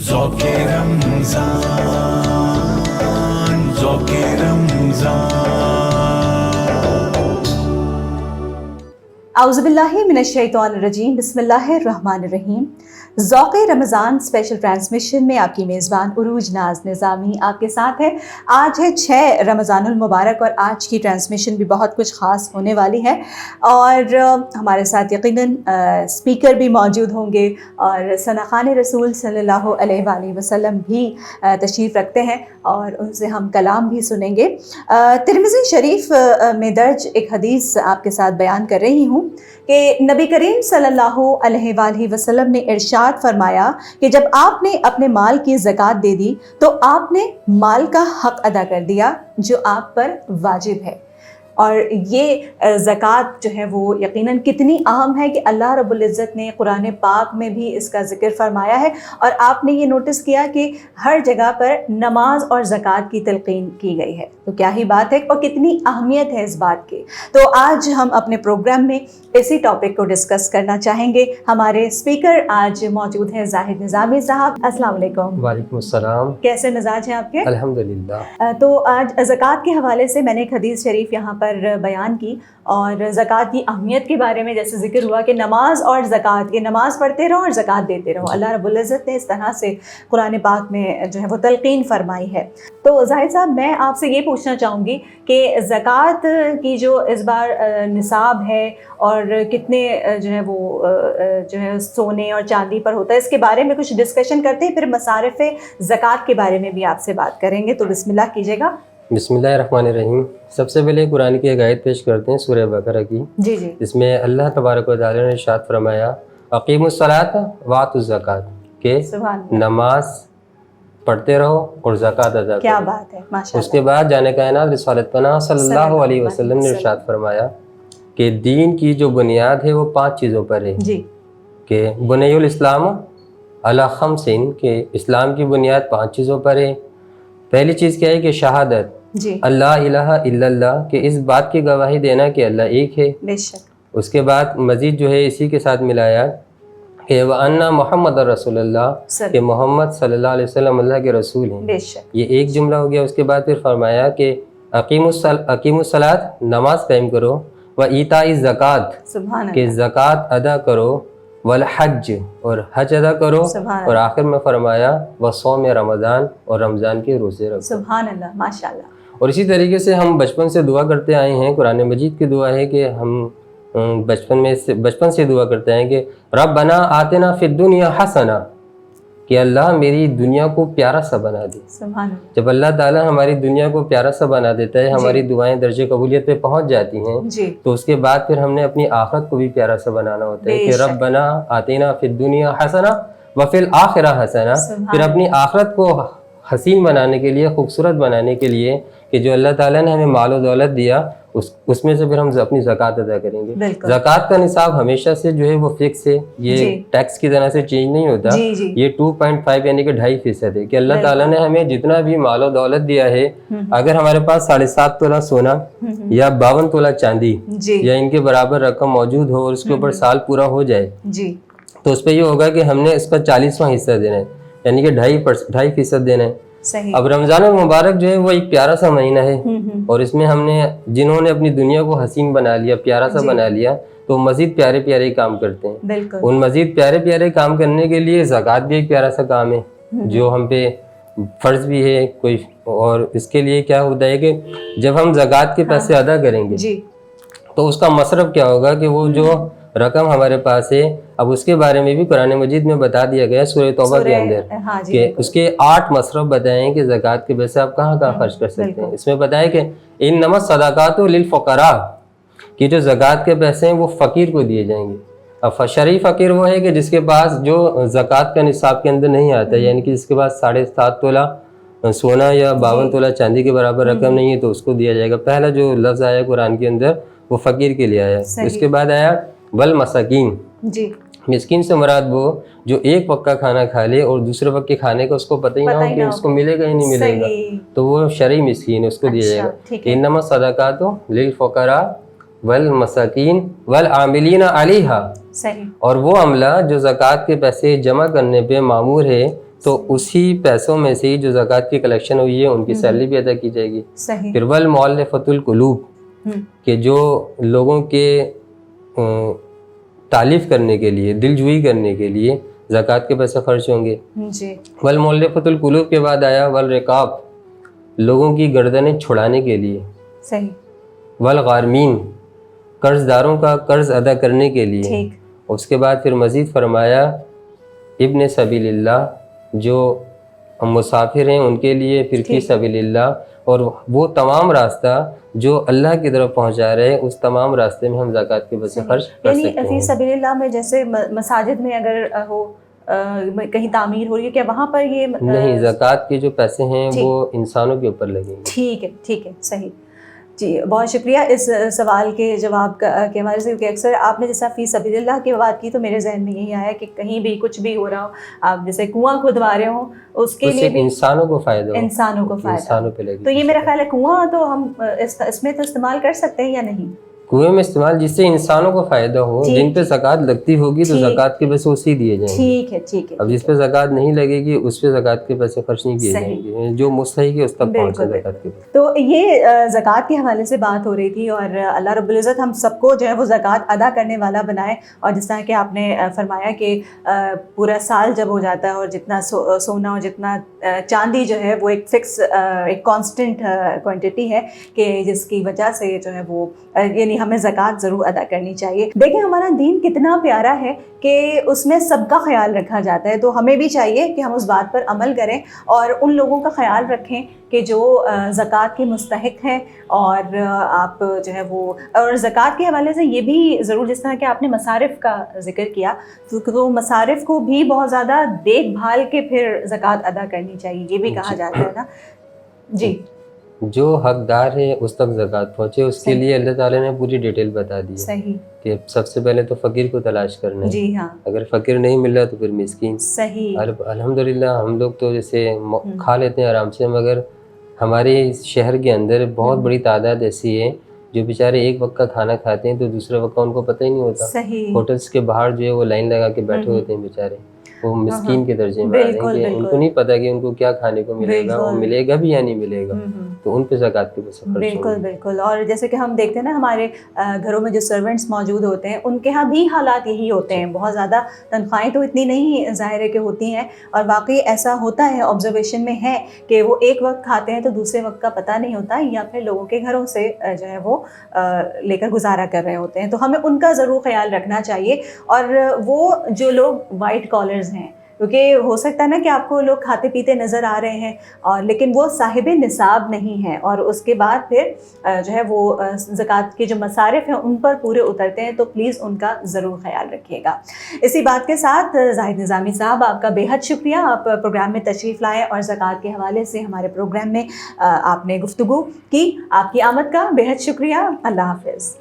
ذوق رمضان، ذوق رمضان۔ اعوذ باللہ من الشیطان الرجیم، بسم اللہ الرحمن الرحیم۔ ذوق رمضان اسپیشل ٹرانسمیشن میں آپ کی میزبان عروج ناز نظامی آپ کے ساتھ ہے۔ آج ہے 6 رمضان المبارک اور آج کی ٹرانسمیشن بھی بہت کچھ خاص ہونے والی ہے، اور ہمارے ساتھ یقیناً اسپیکر بھی موجود ہوں گے اور ثنا خوان رسول صلی اللہ علیہ وآلہ وسلم بھی تشریف رکھتے ہیں اور ان سے ہم کلام بھی سنیں گے۔ ترمذی شریف میں درج ایک حدیث آپ کے ساتھ بیان کر رہی ہوں کہ نبی کریم صلی اللہ علیہ وآلہ وسلم نے ارشاد فرمایا کہ جب آپ نے اپنے مال کی زکوٰۃ دے دی تو آپ نے مال کا حق ادا کر دیا جو آپ پر واجب ہے۔ اور یہ زکوٰۃ جو ہے وہ یقیناً کتنی اہم ہے کہ اللہ رب العزت نے قرآن پاک میں بھی اس کا ذکر فرمایا ہے، اور آپ نے یہ نوٹس کیا کہ ہر جگہ پر نماز اور زکوٰۃ کی تلقین کی گئی ہے، تو کیا ہی بات ہے اور کتنی اہمیت ہے اس بات کی۔ تو آج ہم اپنے پروگرام میں اسی ٹاپک کو ڈسکس کرنا چاہیں گے۔ ہمارے اسپیکر آج موجود ہیں زاہد نظامی صاحب۔ السلام علیکم۔ وعلیکم السلام۔ کیسے مزاج ہیں آپ کے؟ الحمدللہ۔ تو آج زکوٰۃ کے حوالے سے میں نے ایک حدیث شریف یہاں پر بیان کی، اور زکوٰۃ کی اہمیت کے بارے میں جیسے ذکر ہوا کہ نماز اور زکوٰۃ، یہ نماز پڑھتے رہو اور زکوٰۃ دیتے رہو، اللہ رب العزت نے اس طرح سے قرآن پاک میں جو ہے وہ تلقین فرمائی ہے۔ تو زاہد صاحب، میں آپ سے یہ پوچھنا چاہوں گی کہ زکوٰۃ کی جو اس بار نصاب ہے اور کتنے جو ہے وہ جو ہے سونے اور چاندی پر ہوتا ہے، اس کے بارے میں کچھ ڈسکشن کرتے ہیں، پھر مصارف زکوٰۃ کے بارے میں بھی آپ سے بات کریں گے، تو بسم اللہ کیجیے گا۔ بسم اللہ الرحمن الرحیم۔ سب سے پہلے قرآن کی ایک آیت پیش کرتے ہیں سورہ بقرہ کی، جی جی، جس میں اللہ تبارک و تعالی نے ارشاد فرمایا اقیموا الصلاۃ وآتوا الزکاۃ، کہ سبحان اللہ، نماز پڑھتے رہو اور زکوٰۃ ادا کرو۔ کیا بات ہے، ماشاء اس کے بعد جانے کائنات رسالت پناہ صلی اللہ علیہ وسلم نے ارشاد فرمایا کہ دین کی جو بنیاد ہے وہ 5 چیزوں پر ہے، جی، کہ بنی الاسلام علی خمس، کہ اسلام کی بنیاد 5 چیزوں پر ہے۔ پہلی چیز کیا ہے کہ شہادت، جی، اللہ الہ الا اللہ، کہ اس بات کی گواہی دینا کہ اللہ ایک ہے۔ بے شک، اس کے بعد مزید جو ہے اسی کے ساتھ ملایا کہ وَأَنَّ محمد رسول اللہ، کہ محمد صلی اللہ علیہ وسلم اللہ کے رسول ہیں۔ بے شک، یہ ایک جملہ ہو گیا۔ اس کے بعد پھر فرمایا کہ اقیم الصلاۃ، نماز قائم کرو، وَإِيتَاءِ الزَّكَاۃ، سبحان کہ اللہ، زکوٰۃ ادا کرو، والحج، اور حج ادا کرو، سبحان اور اللہ، آخر میں فرمایا وصوم رمضان، اور رمضان کے روزے رکھو۔ سبحان اللہ، ماشاء اللہ، اور اسی طریقے سے ہم بچپن سے دعا کرتے آئے ہیں، قرآن مجید کی دعا ہے کہ ہم بچپن سے دعا کرتے ہیں کہ ربنا آتنا فی الدنیا حسنہ، کہ اللہ میری دنیا کو پیارا سا بنا دے۔ سبحان اللہ، جب اللہ تعالیٰ ہماری دنیا کو پیارا سا بنا دیتا ہے، ہماری دعائیں درجے قبولیت پہ پہنچ جاتی ہیں، جی، تو اس کے بعد پھر ہم نے اپنی آخرت کو بھی پیارا سا بنانا ہوتا ہے کہ ربنا آتنا فی الدنیا حسنہ وفی الآخرہ حسنہ، پھر اپنی آخرت کو حسین بنانے کے لیے، خوبصورت بنانے کے لیے، کہ جو اللہ تعالیٰ نے ہمیں مال و دولت دیا اس میں سے پھر ہم اپنی زکوٰۃ ادا کریں گے۔ زکوٰۃ کا نصاب ہمیشہ سے جو ہے وہ فکس ہے، یہ ٹیکس کی طرح سے چینج نہیں ہوتا۔ یہ 2.5 یعنی کہ 2.5% ہے، کہ اللہ تعالیٰ نے ہمیں جتنا بھی مال و دولت دیا ہے، اگر ہمارے پاس 7.5 تولہ سونا یا 52 تولہ چاندی یا ان کے برابر رقم موجود ہو اور اس کے اوپر سال پورا ہو جائے، تو اس پہ یہ ہوگا کہ ہم نے اس کا 40واں حصہ دینا ہے، یعنی کہ 2.5% دینا ہے۔ اب رمضان المبارک جو ہے وہ ایک پیارا سا مہینہ ہے، اور اس میں ہم نے جنہوں نے اپنی دنیا کو حسین بنا لیا، پیارا سا بنا لیا، تو مزید پیارے پیارے کام کرتے ہیں۔ ان مزید پیارے پیارے کام کرنے کے لیے زکوٰۃ بھی ایک پیارا سا کام ہے جو ہم پہ فرض بھی ہے کوئی، اور اس کے لیے کیا ہوتا ہے کہ جب ہم زکوٰۃ کے پیسے ادا کریں گے تو اس کا مصرف کیا ہوگا کہ وہ جو رقم ہمارے پاس ہے، اب اس کے بارے میں بھی قرآن مجید میں بتا دیا گیا سورہ توبہ کے اندر، کہ اس کے 8 مصرف بتائیں کہ زکوٰۃ کے پیسے آپ کہاں کہاں خرچ کر سکتے ہیں۔ اس میں بتایا کہ انما الصدقات للفقراء، کہ جو زکوٰۃ کے پیسے ہیں وہ فقیر کو دیے جائیں گے۔ اب شرعی فقیر وہ ہے کہ جس کے پاس جو زکوٰۃ کا نصاب کے اندر نہیں آتا، یعنی کہ جس کے پاس 7.5 تولہ سونا یا 52 تولہ چاندی کے برابر رقم نہیں ہے، تو اس کو دیا جائے گا۔ پہلا جو لفظ آیا قرآن کے اندر وہ فقیر کے لیے آیا۔ اس کے بعد آیا والمساکین، مسکین سے مراد وہ جو ایک وقت کا کھانا کھا لے اور دوسرے وقت کے کھانے کا اس کو پتہ ہی نہ ہو کہ اس کو ملے گا یا نہیں ملے گا، تو وہ شرعی مسکین، اس کو دیا جائے گا۔ انما الصدقات للفقراء والمساکین والعاملین علیہا، اور وہ عملہ جو زکوٰۃ کے پیسے جمع کرنے پہ مامور ہے، تو اسی پیسوں میں سے جو زکوٰۃ کی کلیکشن ہوئی ہے ان کی سیلری بھی ادا کی جائے گی. صحیح. پھر والمؤلفۃ القلوب کہ جو لوگوں کے تالیف کرنے کے لیے، دل جوئی کرنے کے لیے زکوٰۃ کے پیسے خرچ ہوں گے. جی. والمؤلفۃ القلوب کے بعد آیا والرقاب، لوگوں کی گردنیں چھڑانے کے لیے. صحیح. والغارمین، قرض داروں کا قرض ادا کرنے کے لیے. ٹھیک. اس کے بعد پھر مزید فرمایا ابن سبیل اللہ، جو مسافر ہیں ان کے لیے پھر فی سبیل اللہ، اور وہ تمام راستہ جو اللہ کی طرف پہنچا رہے ہیں اس تمام راستے میں ہم زکوٰۃ کے پیسے خرچ کر سکتے ہیں. یعنی فی سبیل اللہ میں جیسے مساجد میں اگر ہو کہیں تعمیر ہو رہی ہے، کیا وہاں پر یہ نہیں، زکوٰۃ کے جو پیسے ہیں وہ انسانوں کے اوپر لگیں گے. ٹھیک ہے، ٹھیک ہے، صحیح. جی بہت شکریہ اس سوال کے جواب کے ہمارے سے، کیونکہ اکثر آپ نے جیسا فی سبیل اللہ کی بات کی تو میرے ذہن میں یہی آیا کہ کہیں بھی کچھ بھی ہو رہا ہو، آپ جیسے کنواں کھدوا رہے ہوں اس کے لیے بھی انسانوں کو فائدہ ہو، انسانوں کو فائدہ. انسانوں پہ لگے. تو یہ میرا خیال ہے کنواں تو ہم اس میں تو استعمال کر سکتے ہیں یا نہیں؟ کنویں میں استعمال جس سے انسانوں کو فائدہ ہو، جن پہ زکوٰۃ لگتی ہوگی تو زکوٰۃ کے پیسے اسی دیے جائیں گے. ٹھیک ہے، ٹھیک ہے. اب جس پہ زکوٰۃ نہیں لگے گی اس پہ زکوٰۃ کے پیسے خرچ نہیں کیے جائیں گے، جو مستحق ہے اس تک پہنچے زکوٰۃ کے پیسے. تو یہ زکوٰۃ کے حوالے سے بات ہو رہی تھی، اور اللہ رب العزت ہم سب کو جو ہے وہ زکوٰۃ ادا کرنے والا بنائے. اور جس طرح کہ آپ نے فرمایا کہ پورا سال جب ہو جاتا ہے اور جتنا سونا اور جتنا چاندی جو ہے وہ ایک فکس ایک کانسٹنٹ کوانٹٹی ہے کہ جس کی وجہ سے جو ہے وہ یعنی ہمیں زکوٰۃ ضرور ادا کرنی چاہیے. دیکھیں ہمارا دین کتنا پیارا ہے کہ اس میں سب کا خیال رکھا جاتا ہے، تو ہمیں بھی چاہیے کہ ہم اس بات پر عمل کریں اور ان لوگوں کا خیال رکھیں کہ جو زکوٰۃ کے مستحق ہیں. اور آپ جو ہے وہ، اور زکوٰۃ کے حوالے سے یہ بھی ضرور، جس طرح کہ آپ نے مصارف کا ذکر کیا، تو مصارف کو بھی بہت زیادہ دیکھ بھال کے پھر زکوٰۃ ادا کرنی چاہیے، یہ بھی کہا جاتا ہے نا. جی. جو حقدار ہے اس تک زکوٰۃ پہنچے، اس کے لیے اللہ تعالیٰ نے پوری ڈیٹیل بتا دی ہے. صحیح. کہ سب سے پہلے تو فقیر کو تلاش کرنا ہے. جی ہاں. اگر فقیر نہیں مل رہا تو پھر مسکین. صحیح. الحمدللہ ہم لوگ تو جیسے کھا لیتے ہیں آرام سے، مگر ہمارے شہر کے اندر بہت بڑی تعداد ایسی ہے جو بیچارے ایک وقت کا کھانا کھاتے ہیں تو دوسرے وقت کا ان کو پتہ ہی نہیں ہوتا. صحیح. ہوٹلس کے باہر جو ہے وہ لائن لگا کے بیٹھے ہوتے ہیں بیچارے، وہ مسکین کے درجے میں آ رہے ہیں کہ ان کو نہیں پتا کہ ان کو کیا کھانے کو ملے گا، اور ملے گا بھی یا نہیں ملے گا. تو ان پہ زکوٰۃ کے پیسے خرچ ہوں گے. بالکل بالکل. اور جیسے کہ ہم دیکھتے ہیں نا ہمارے گھروں میں جو سرونٹس موجود ہوتے ہیں ان کے ہاں بھی حالات یہی ہوتے ہیں. بہت زیادہ تنخواہیں تو اتنی نہیں ظاہر ہے کہ ہوتی ہیں، اور واقعی ایسا ہوتا ہے، آبزرویشن میں ہے کہ وہ ایک وقت کھاتے ہیں تو دوسرے وقت کا پتہ نہیں ہوتا، یا پھر لوگوں کے گھروں سے جو ہے وہ لے کر گزارا کر رہے ہوتے ہیں. تو ہمیں ان کا ضرور خیال رکھنا چاہیے. اور وہ جو لوگ وائٹ کالرز ہیں، کیونکہ ہو سکتا ہے نا کہ آپ کو لوگ کھاتے پیتے نظر آ رہے ہیں اور لیکن وہ صاحب نصاب نہیں ہیں، اور اس کے بعد پھر جو ہے وہ زکوٰۃ کے جو مصارف ہیں ان پر پورے اترتے ہیں، تو پلیز ان کا ضرور خیال رکھیے گا. اسی بات کے ساتھ زاہد نظامی صاحب، آپ کا بے حد شکریہ، آپ پروگرام میں تشریف لائے اور زکوٰۃ کے حوالے سے ہمارے پروگرام میں آپ نے گفتگو کی. آپ کی آمد کا بے حد شکریہ. اللہ حافظ.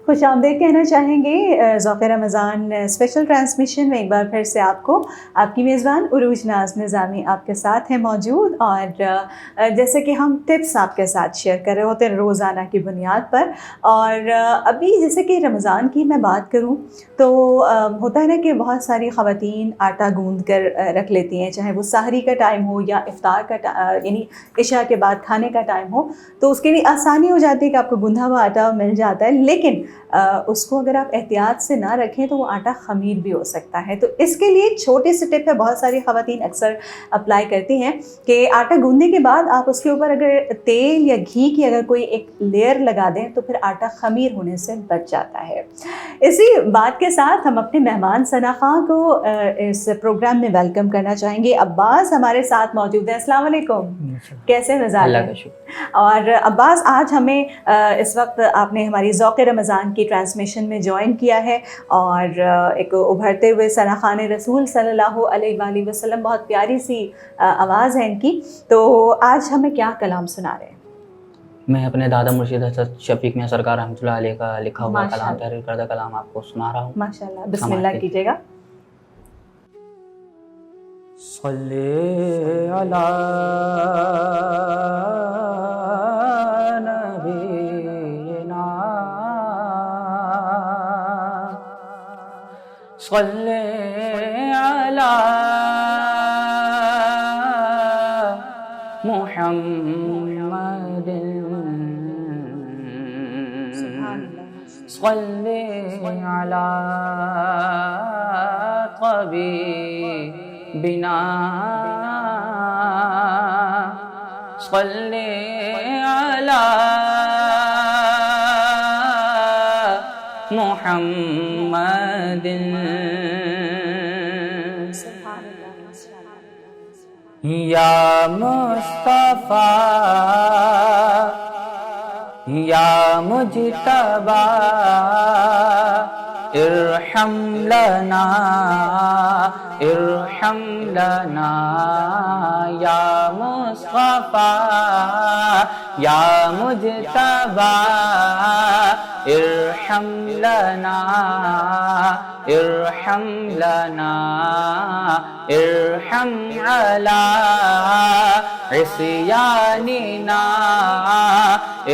خوش آمدید کہنا چاہیں گے ذوق رمضان اسپیشل ٹرانسمیشن میں. ایک بار پھر سے آپ کو آپ کی میزبان عروج ناز نظامی آپ کے ساتھ ہیں موجود، اور جیسے کہ ہم ٹپس آپ کے ساتھ شیئر کر رہے ہوتے ہیں روزانہ کی بنیاد پر. اور ابھی جیسے کہ رمضان کی میں بات کروں تو ہوتا ہے نا کہ بہت ساری خواتین آٹا گوندھ کر رکھ لیتی ہیں، چاہے وہ سحری کا ٹائم ہو یا افطار کا یعنی عشاء کے بعد کھانے کا ٹائم ہو، تو اس کے لیے آسانی ہو جاتی ہے کہ آپ کو گوندھا ہوا آٹا مل جاتا ہے. لیکن اس کو اگر آپ احتیاط سے نہ رکھیں تو وہ آٹا خمیر بھی ہو سکتا ہے. تو اس کے لیے چھوٹی سی ٹپ ہے، بہت ساری خواتین اکثر اپلائی کرتی ہیں کہ آٹا گوندھنے کے بعد آپ اس کے اوپر اگر تیل یا گھی کی اگر کوئی ایک لیئر لگا دیں تو پھر آٹا خمیر ہونے سے بچ جاتا ہے. اسی بات کے ساتھ ہم اپنے مہمان ثنا خاں کو اس پروگرام میں ویلکم کرنا چاہیں گے. عباس ہمارے ساتھ موجود ہیں. السلام علیکم، کیسے مزاج ہیں؟ اور عباس، آج ہمیں اس وقت آپ نے ہماری ذوق رمضان کی ٹرانسمیشن میں جوائن کیا ہے، اور ایک ابھرتے ہوئے ثنا خان رسول صلی اللہ علیہ وآلہ وسلم، بہت پیاری سی آواز ہے ان کی. تو آج ہمیں کیا کلام سنا رہے ہیں؟ میں اپنے دادا مرشد حضرت شفیق میاں سرکار رحمۃ اللہ علیہ کا لکھا ہوا کلام، تحریر کردہ کلام آپ کو سنا رہا ہوں. ماشاءاللہ، بسم اللہ کیجیے گا. صلی علی نبینا صلی علی محمد صلی علی طبیبنا صلی علی محمد یا مصطفی یا مجتبی ارحم لنا ارحم لنا یا مصطفی یا مجتبی ارحم لنا ارحم لنا ارحم علی عصیاننا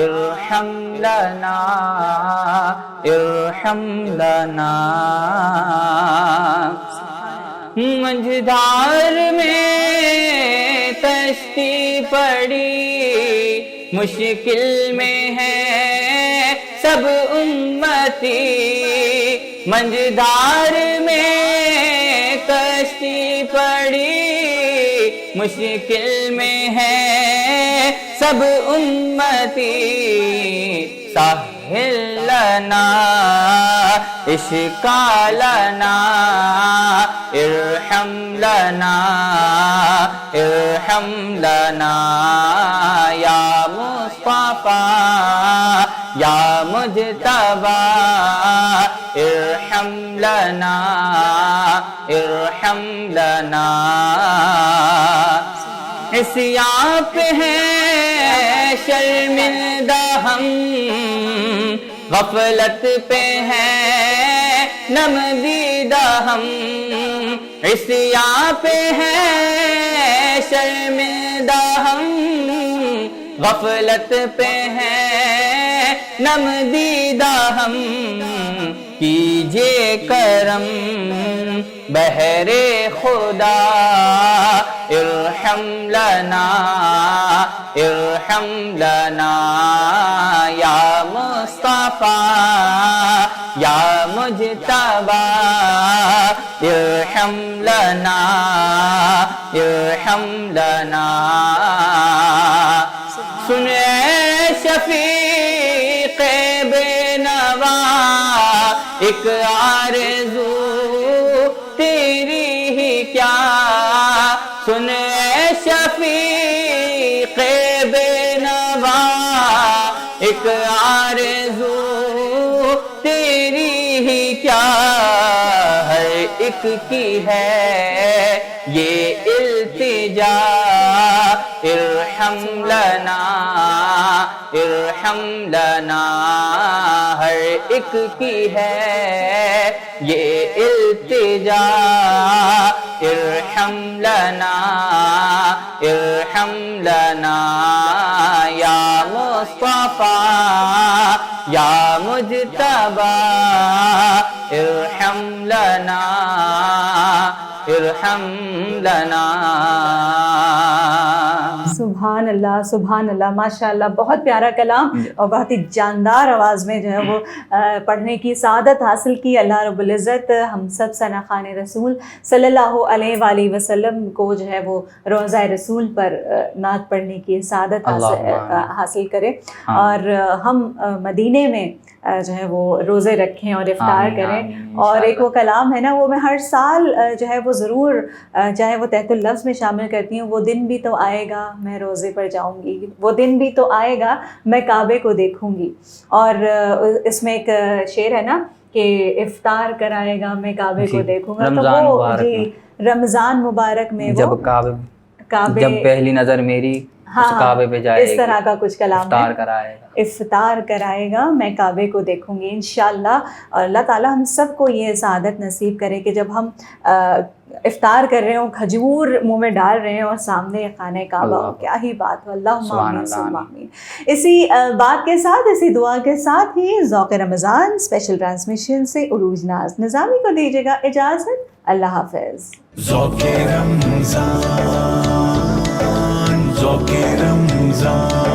ارحم لنا ارحم لنا منجھدار میں کشتی پڑی مشکل میں ہے سب امتی منجھدار میں کشتی پڑی مشکل میں ہے سب امتی ساحل لنا اشکالنا ارحم لنا ارحم لنا یا مصطفی یا مجتبی ارحم لنا ارحم لنا عصیاں پہ ہیں شرمندہ ہم غفلت پہ ہیں نم دیدہ ہم عصیاں پہ ہیں شرمندہ ہم غفلت پہ ہیں نم دیدہ ہم کیجئے کرم بہر خدا ارحم لنا ارحم لنا یا مصطفی یا مجتبی ارحم لنا ارحم لنا سن اے شفیق بے نوا ایک آرزو تیری ہی کیا سن اے شفیق بے نوا ایک آرزو تیری ہی کیا ہر ایک کی ہے یہ التجا ارحم لنا ارحم لنا ہر ایک کی ہے یہ التجا ارحم لنا ارحم لنا یا مصطفی یا مجتبی ارحم لنا ارحم لنا سبحان اللہ ماشاء اللہ، بہت پیارا کلام اور بہت ہی جاندار آواز میں جو ہے وہ پڑھنے کی سعادت حاصل کی۔ اللہ رب العزت ہم سب ثنا خوان رسول صلی اللہ علیہ وآلہ وسلم کو جو ہے وہ روضہ رسول پر نعت پڑھنے کی سعادت حاصل کرے، اور ہم مدینے میں جو ہے وہ روزے رکھیں اور افطار کریں۔ اور ایک وہ کلام ہے نا، وہ میں ہر سال جو ہے وہ ضرور چاہے وہ تحت اللفظ میں شامل کرتی ہوں، وہ دن بھی تو آئے گا میں روزے پر جاؤں گی، وہ دن بھی تو آئے گا میں کعبے کو دیکھوں گی۔ اور اس میں ایک شعر ہے نا کہ افطار کرائے گا میں کعبے کو دیکھوں گا، تو وہ جی رمضان مبارک میں جب کعبے جب پہلی نظر میری کعبے پہ جائے گی، اس طرح کا کچھ کلام افطار کرائے گا، افطار کرائے گا میں کعبے کو دیکھوں گی انشاءاللہ۔ اور اللہ تعالیٰ ہم سب کو یہ سعادت نصیب کرے کہ جب ہم افطار کر رہے ہوں، کھجور منہ میں ڈال رہے ہیں اور سامنے خانہ کعبہ ہو، کیا ہی بات ہو۔ اللہم آمین ثم آمین۔ اسی بات کے ساتھ، اسی دعا کے ساتھ ہی ذوق رمضان اسپیشل ٹرانسمیشن سے عروج ناز نظامی کو دیجیے گا اجازت۔ اللہ حافظ۔ ذوق رمضان ذوق رمضان